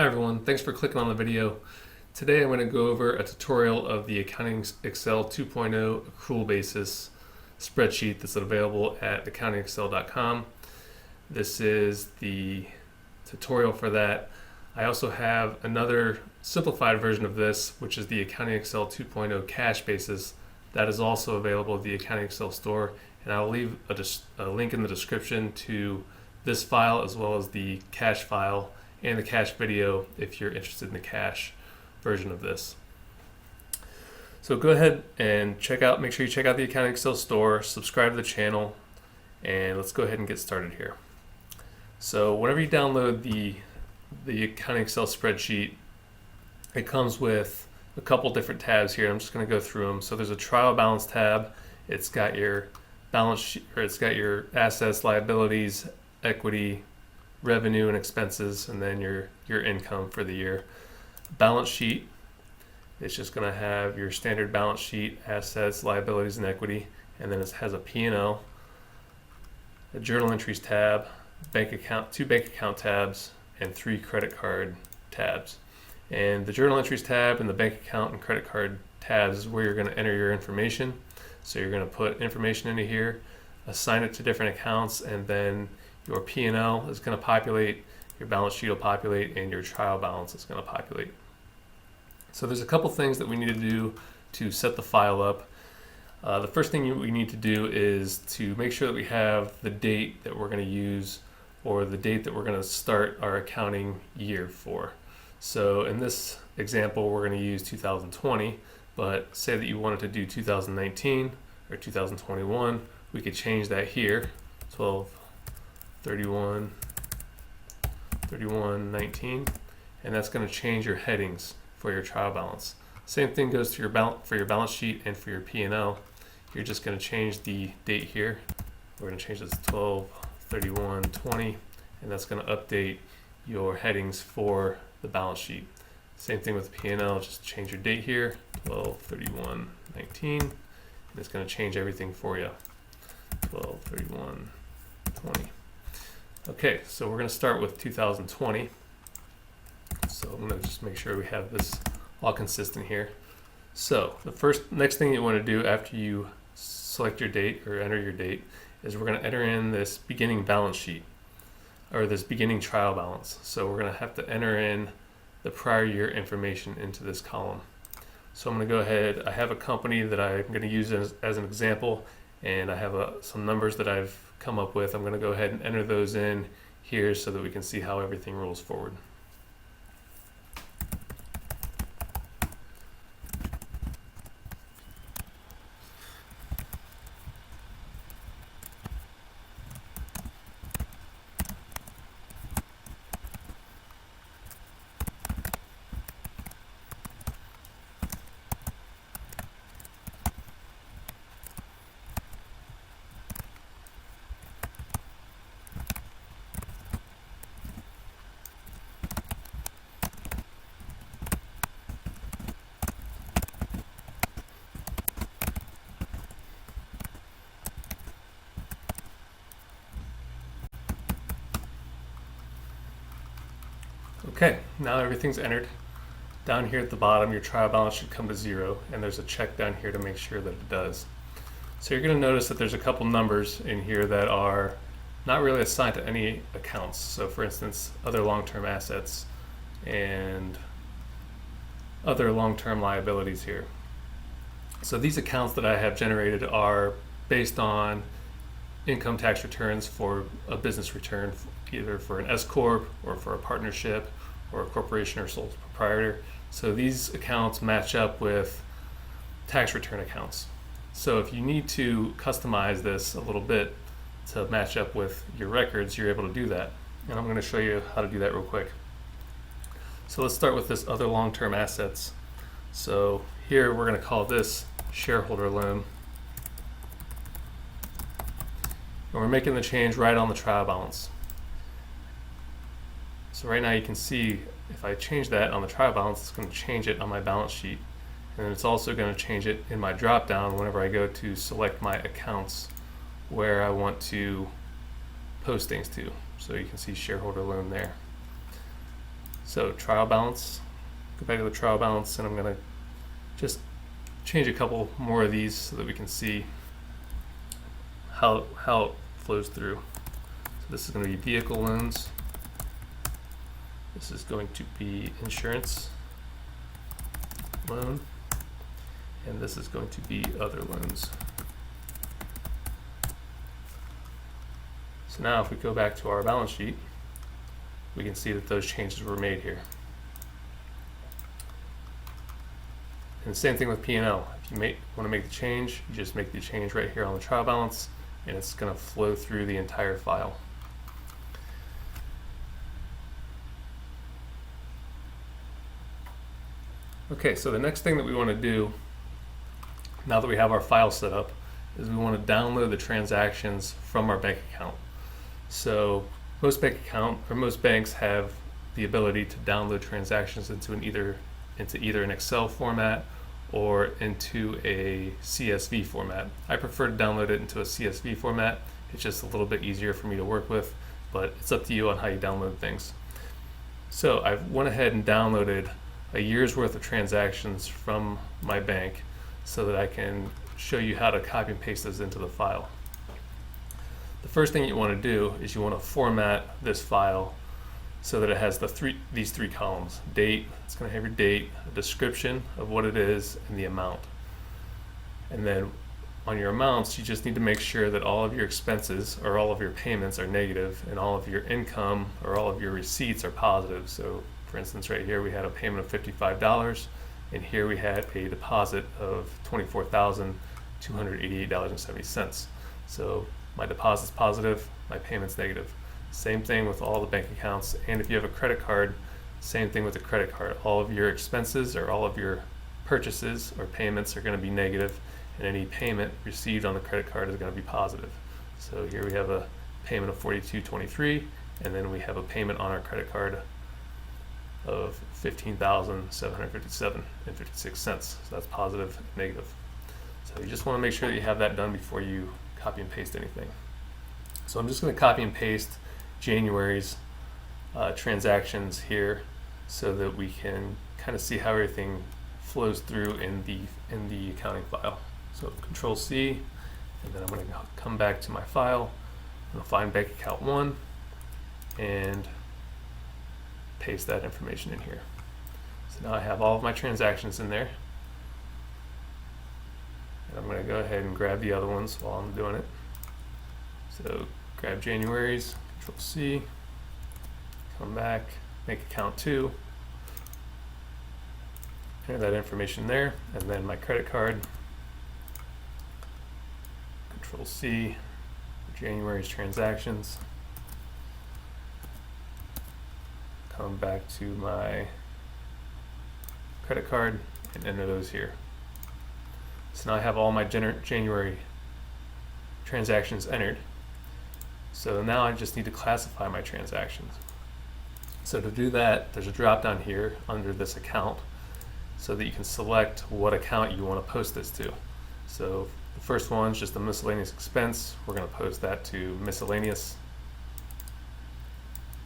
Hi everyone, thanks for clicking on the video. Today I'm going to go over a tutorial of the AccountingExL 2.0 Accrual Basis spreadsheet that's available at AccountingExL.com. This is the tutorial for that. I also have another simplified version of this, which is the AccountingExL 2.0 Cash Basis. That is also available at the AccountingExL store, and I'll leave a link in the description to this file as well as the cash file and the cash video if you're interested in the cash version of this. So go ahead and make sure you check out the AccountingExL store, subscribe to the channel, and let's go ahead and get started here. So whenever you download the AccountingExL spreadsheet, it comes with a couple different tabs here. I'm just going to go through them. So there's a trial balance tab. It's got your balance sheet, or it's got your assets, liabilities, equity, revenue and expenses, and then your income for the year. Balance sheet, it's just going to have your standard balance sheet, assets, liabilities, and equity, and then it has a P&L, a journal entries tab, two bank account tabs, and 3 credit card tabs. And the journal entries tab and the bank account and credit card tabs is where you're going to enter your information. So you're going to put information into here, assign it to different accounts, and then your P&L is going to populate, your balance sheet will populate, and your trial balance is going to populate. So there's a couple things that we need to do to set the file up. The first thing we need to do is to make sure that we have the date that we're going to use, or the date that we're going to start our accounting year for. So in this example, we're going to use 2020, but say that you wanted to do 2019 or 2021, we could change that here, 12/31/19, and that's going to change your headings for your trial balance. Same thing goes to your balance sheet and for your P&L. You're just going to change the date here. We're going to change this to 12/31/20, and that's going to update your headings for the balance sheet. Same thing with P&L, just change your date here, 12/31/19, and it's going to change everything for you, 12/31/20. Okay, so we're going to start with 2020. So I'm going to just make sure we have this all consistent here. So the next thing you want to do after you select your date or enter your date is we're going to enter in this beginning balance sheet, or this beginning trial balance. So we're going to have to enter in the prior year information into this column. So I'm going to go ahead, I have a company that I'm going to use as an example, and I have some numbers that I've come up with. I'm going to go ahead and enter those in here so that we can see how everything rolls forward. Okay, now everything's entered. Down here at the bottom, your trial balance should come to 0, and there's a check down here to make sure that it does. So you're going to notice that there's a couple numbers in here that are not really assigned to any accounts. So for instance, other long-term assets and other long-term liabilities here. So these accounts that I have generated are based on income tax returns for a business return, either for an S Corp or for a partnership or a corporation or sole proprietor. So these accounts match up with tax return accounts. So if you need to customize this a little bit to match up with your records, you're able to do that. And I'm going to show you how to do that real quick. So let's start with this other long-term assets. So here we're going to call this shareholder loan. And we're making the change right on the trial balance. So right now you can see if I change that on the trial balance, it's going to change it on my balance sheet. And it's also going to change it in my drop down whenever I go to select my accounts where I want to post things to. So you can see shareholder loan there. So trial balance, go back to the trial balance, and I'm going to just change a couple more of these so that we can see how it flows through. So this is going to be vehicle loans. This is going to be insurance loan, and this is going to be other loans. So now if we go back to our balance sheet, we can see that those changes were made here. And the same thing with P&L. If you want to make the change, you just make the change right here on the trial balance, and it's going to flow through the entire file. Okay, so the next thing that we want to do, now that we have our file set up, is we want to download the transactions from our bank account. So most banks have the ability to download transactions into either an Excel format or into a CSV format. I prefer to download it into a CSV format. It's just a little bit easier for me to work with, but it's up to you on how you download things. So I went ahead and downloaded a year's worth of transactions from my bank so that I can show you how to copy and paste those into the file. The first thing you want to do is you want to format this file so that it has these three columns. Date, it's going to have your date, a description of what it is, and the amount. And then on your amounts, you just need to make sure that all of your expenses or all of your payments are negative and all of your income or all of your receipts are positive. So for instance, right here we had a payment of $55, and here we had a deposit of $24,288.70. So my deposit's positive, my payment's negative. Same thing with all the bank accounts, and if you have a credit card, same thing with the credit card. All of your expenses or all of your purchases or payments are going to be negative, and any payment received on the credit card is going to be positive. So here we have a payment of $42.23, and then we have a payment on our credit card of $15,757.56. So that's positive and negative. So you just want to make sure that you have that done before you copy and paste anything. So I'm just going to copy and paste January's transactions here so that we can kind of see how everything flows through in the accounting file. So Control C, and then I'm going to come back to my file. I'm going to find bank account 1 and paste that information in here. So now I have all of my transactions in there. And I'm going to go ahead and grab the other ones while I'm doing it. So grab January's, Control C, come back, make account 2, enter that information there, and then my credit card, Control C, January's transactions, come back to my credit card and enter those here. So now I have all my January transactions entered. So now I just need to classify my transactions. So to do that, there's a drop down here under this account so that you can select what account you want to post this to. So the first one is just a miscellaneous expense. We're going to post that to miscellaneous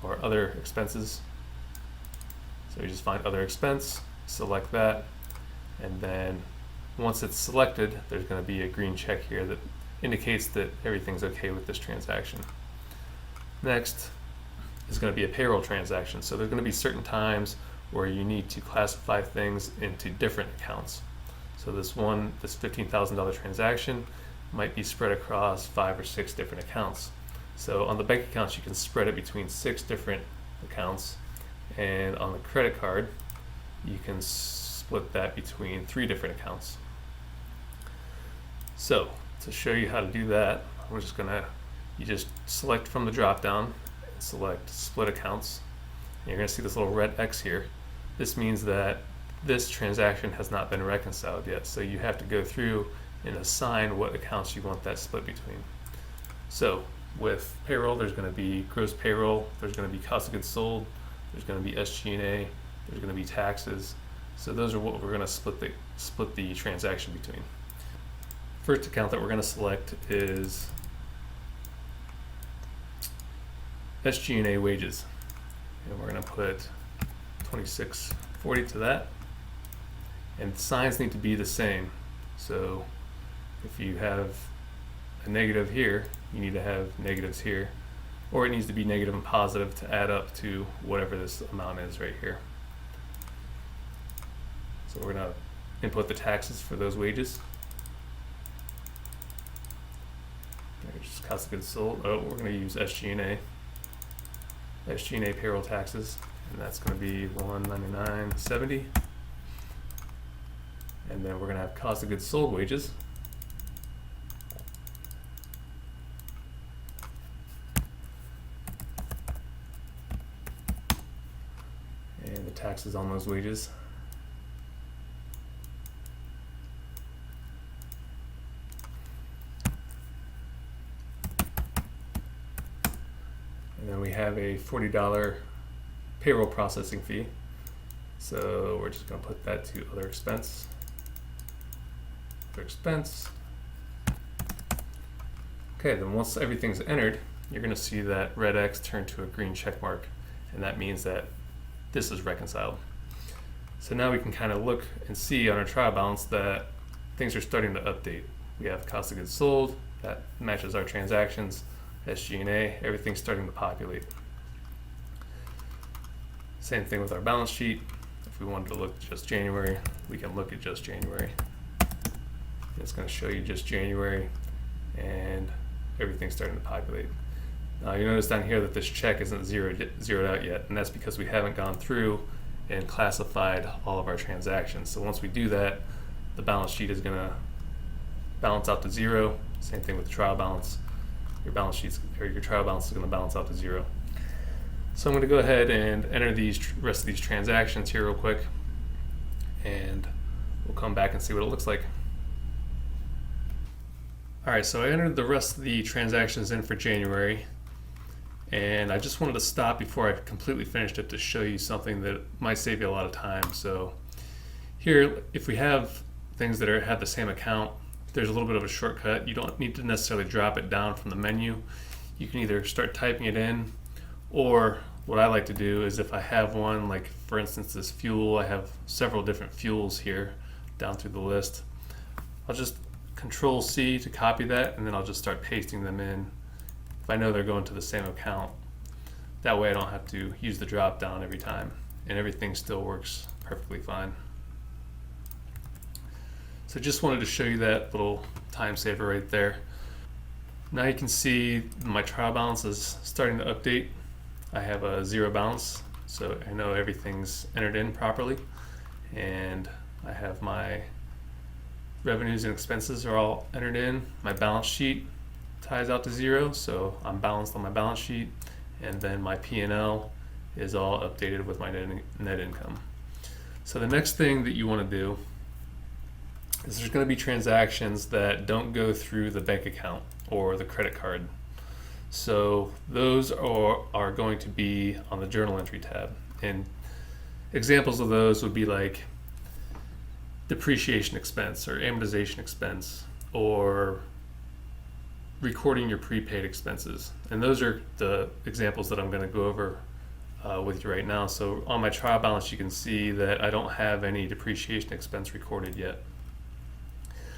or other expenses. So you just find other expense, select that, and then once it's selected, there's going to be a green check here that indicates that everything's okay with this transaction. Next is going to be a payroll transaction. So there's going to be certain times where you need to classify things into different accounts. So this $15,000 transaction might be spread across 5 or 6 different accounts. So on the bank accounts, you can spread it between 6 different accounts, and on the credit card, you can split that between 3 different accounts. So to show you how to do that, you just select from the drop down, select split accounts, and you're going to see this little red X here. This means that this transaction has not been reconciled yet, so you have to go through and assign what accounts you want that split between. So with payroll, there's going to be gross payroll, there's going to be cost of goods sold, there's going to be SG&A, there's going to be taxes. So those are what we're going to split the transaction between. First account that we're going to select is SG&A wages, and we're going to put 2640 to that. And signs need to be the same. So if you have a negative here, you need to have negatives here, or it needs to be negative and positive to add up to whatever this amount is right here. So we're going to input the taxes for those wages. Just cost of goods sold. Oh, we're going to use SG&A payroll taxes, and that's going to be $199.70. And then we're going to have cost of goods sold wages. And the taxes on those wages. And then we have a $40 payroll processing fee. So we're just going to put that to other expense. Expense. Okay, then once everything's entered, you're going to see that red X turn to a green check mark, and that means that this is reconciled. So now we can kind of look and see on our trial balance that things are starting to update. We have cost of goods sold, that matches our transactions, SG&A, everything's starting to populate. Same thing with our balance sheet. If we wanted to look just January, we can look at just January. It's going to show you just January, and everything's starting to populate. Now you notice down here that this check isn't zeroed out yet, and that's because we haven't gone through and classified all of our transactions. So once we do that, the balance sheet is going to balance out to zero. Same thing with the trial balance. Your balance sheets or your trial balance is going to balance out to zero. So I'm going to go ahead and enter these rest of these transactions here real quick, and we'll come back and see what it looks like. Alright, so I entered the rest of the transactions in for January, and I just wanted to stop before I completely finished it to show you something that might save you a lot of time. So here, if we have things that have the same account, there's a little bit of a shortcut. You don't need to necessarily drop it down from the menu. You can either start typing it in, or what I like to do is if I have one, like for instance this fuel, I have several different fuels here down through the list. I'll just Control C to copy that, and then I'll just start pasting them in if I know they're going to the same account. That way I don't have to use the drop down every time, and everything still works perfectly fine. So just wanted to show you that little time saver right there. Now you can see my trial balance is starting to update. I have a zero balance, so I know everything's entered in properly, and I have my revenues and expenses are all entered in. My balance sheet ties out to zero, so I'm balanced on my balance sheet, and then my P&L is all updated with my net income. So the next thing that you want to do is there's going to be transactions that don't go through the bank account or the credit card. So those are going to be on the journal entry tab, and examples of those would be like depreciation expense or amortization expense, or recording your prepaid expenses. And those are the examples that I'm going to go over with you right now. So on my trial balance, you can see that I don't have any depreciation expense recorded yet.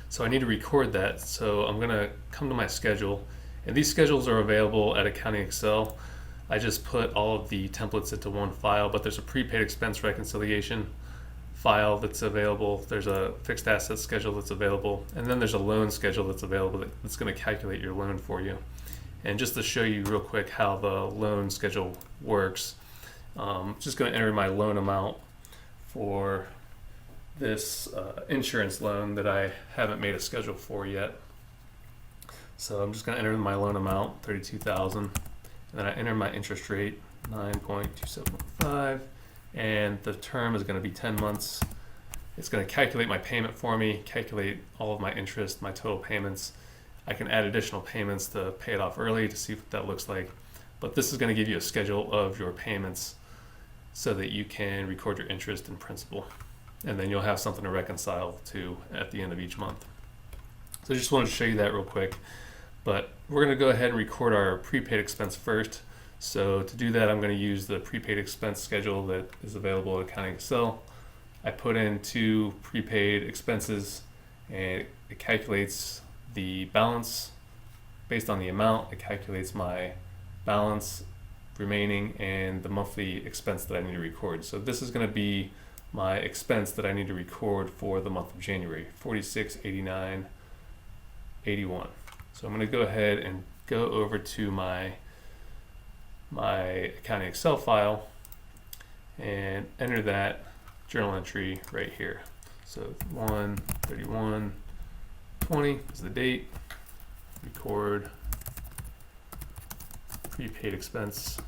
So I need to record that. So I'm going to come to my schedule, and these schedules are available at AccountingExL. I just put all of the templates into one file, but there's a prepaid expense reconciliation file that's available. There's a fixed asset schedule that's available, and then there's a loan schedule that's available that's going to calculate your loan for you. And just to show you real quick how the loan schedule works, just going to enter my loan amount for this insurance loan that I haven't made a schedule for yet. So I'm just going to enter my loan amount, $32,000, and then I enter my interest rate, 9.275, and the term is going to be 10 months. It's going to calculate my payment for me, calculate all of my interest, my total payments. I can add additional payments to pay it off early to see what that looks like. But this is going to give you a schedule of your payments so that you can record your interest and principal. And then you'll have something to reconcile to at the end of each month. So I just wanted to show you that real quick. But we're going to go ahead and record our prepaid expense first. So to do that, I'm going to use the prepaid expense schedule that is available at AccountingExL. I put in 2 prepaid expenses and it calculates the balance based on the amount. It calculates my balance remaining and the monthly expense that I need to record. So this is going to be my expense that I need to record for the month of January, $46.89.81. So I'm going to go ahead and go over to my AccountingExL file and enter that journal entry right here. So 1/31/20 is the date. Record prepaid expense,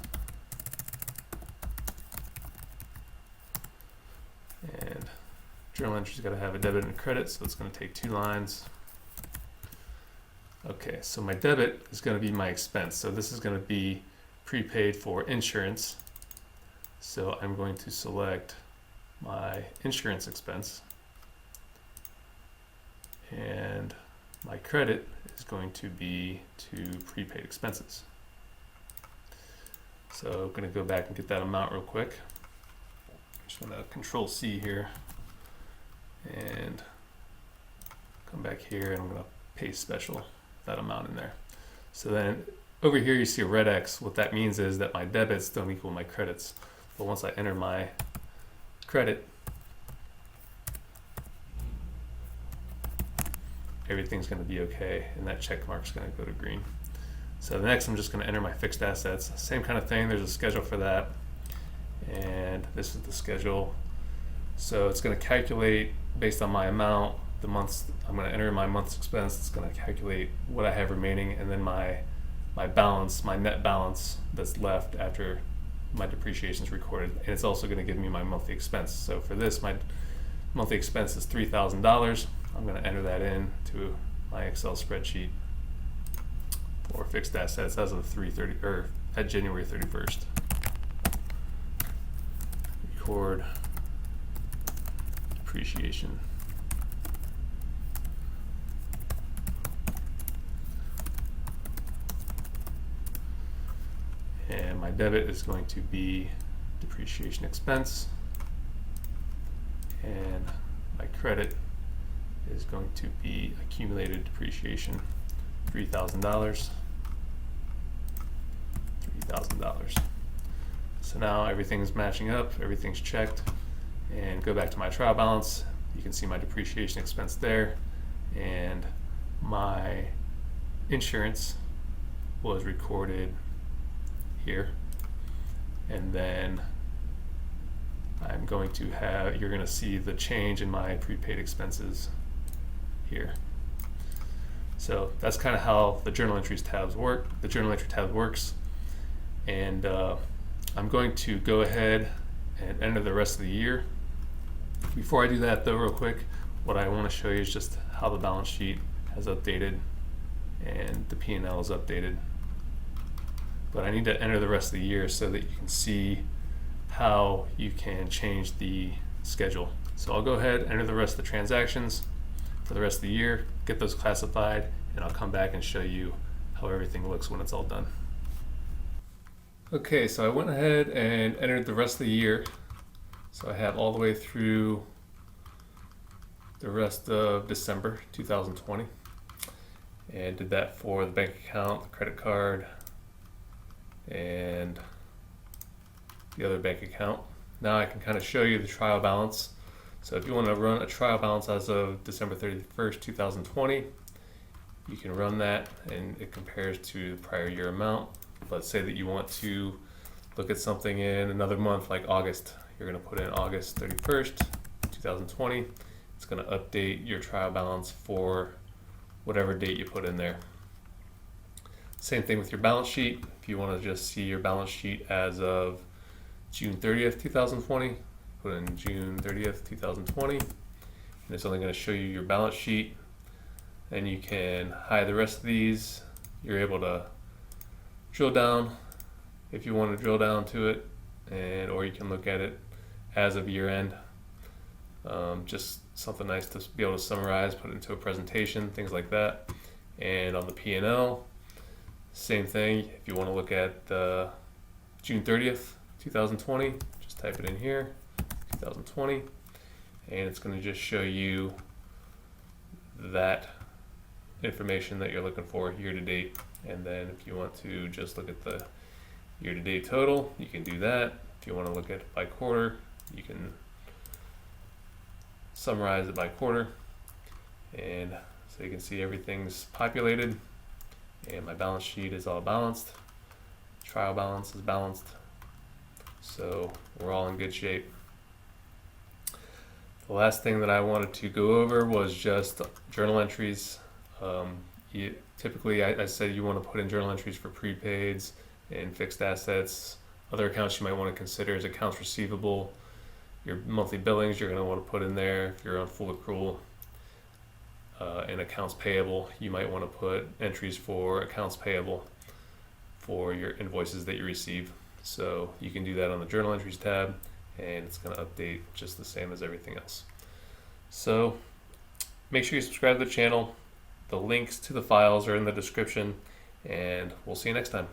and journal entry's got to have a debit and a credit, so it's going to take 2 lines. Okay, so my debit is going to be my expense, so this is going to be prepaid for insurance. So I'm going to select my insurance expense, and my credit is going to be to prepaid expenses. So I'm going to go back and get that amount real quick. I'm just going to Control C here and come back here, and I'm going to paste special that amount in there. So then over here you see a red X. What that means is that my debits don't equal my credits. But once I enter my credit, everything's going to be okay, and that check mark's going to go to green. So next I'm just going to enter my fixed assets. Same kind of thing, there's a schedule for that, and this is the schedule. So it's going to calculate based on my amount, the months. I'm going to enter my month's expense. It's going to calculate what I have remaining, and then my balance, my net balance that's left after my depreciation is recorded, and it's also going to give me my monthly expense. So for this, my monthly expense is $3,000. I'm going to enter that in to my Excel spreadsheet for fixed assets as of at January 31st. Record depreciation. And my debit is going to be depreciation expense, and my credit is going to be accumulated depreciation, $3,000. $3,000. So now everything's matching up, everything's checked, and go back to my trial balance. You can see my depreciation expense there, and my insurance was recorded here, and then I'm going to have, you're going to see the change in my prepaid expenses here. So that's kind of how the journal entries tabs work. The journal entry tab works, and I'm going to go ahead and enter the rest of the year. Before I do that though, real quick, what I want to show you is just how the balance sheet has updated and the P&L is updated. But I need to enter the rest of the year so that you can see how you can change the schedule. So I'll go ahead, enter the rest of the transactions for the rest of the year, get those classified, and I'll come back and show you how everything looks when it's all done. Okay, so I went ahead and entered the rest of the year. So I have all the way through the rest of December 2020, and did that for the bank account, the credit card, and the other bank account. Now I can kind of show you the trial balance. So if you want to run a trial balance as of December 31st, 2020, you can run that and it compares to the prior year amount. Let's say that you want to look at something in another month like August. You're going to put in August 31st, 2020. It's going to update your trial balance for whatever date you put in there. Same thing with your balance sheet. If you want to just see your balance sheet as of June 30th, 2020, put in June 30th, 2020, and it's only going to show you your balance sheet, and you can hide the rest of these. You're able to drill down if you want to drill down to it, or you can look at it as of year end. Just something nice to be able to summarize, put it into a presentation, things like that. And on the P&L, same thing. If you want to look at June 30th, 2020. Just type it in here, 2020, and it's going to just show you that information that you're looking for year to date. And then if you want to just look at the year to date total, you can do that. If you want to look at it by quarter, you can summarize it by quarter. And so you can see everything's populated, and my balance sheet is all balanced. Trial balance is balanced. So we're all in good shape. The last thing that I wanted to go over was just journal entries. Typically, I said you want to put in journal entries for prepaids and fixed assets. Other accounts you might want to consider is accounts receivable. Your monthly billings you're going to want to put in there if you're on full accrual. And accounts payable, you might want to put entries for accounts payable for your invoices that you receive. So you can do that on the journal entries tab, and it's going to update just the same as everything else. So make sure you subscribe to the channel. The links to the files are in the description, and we'll see you next time.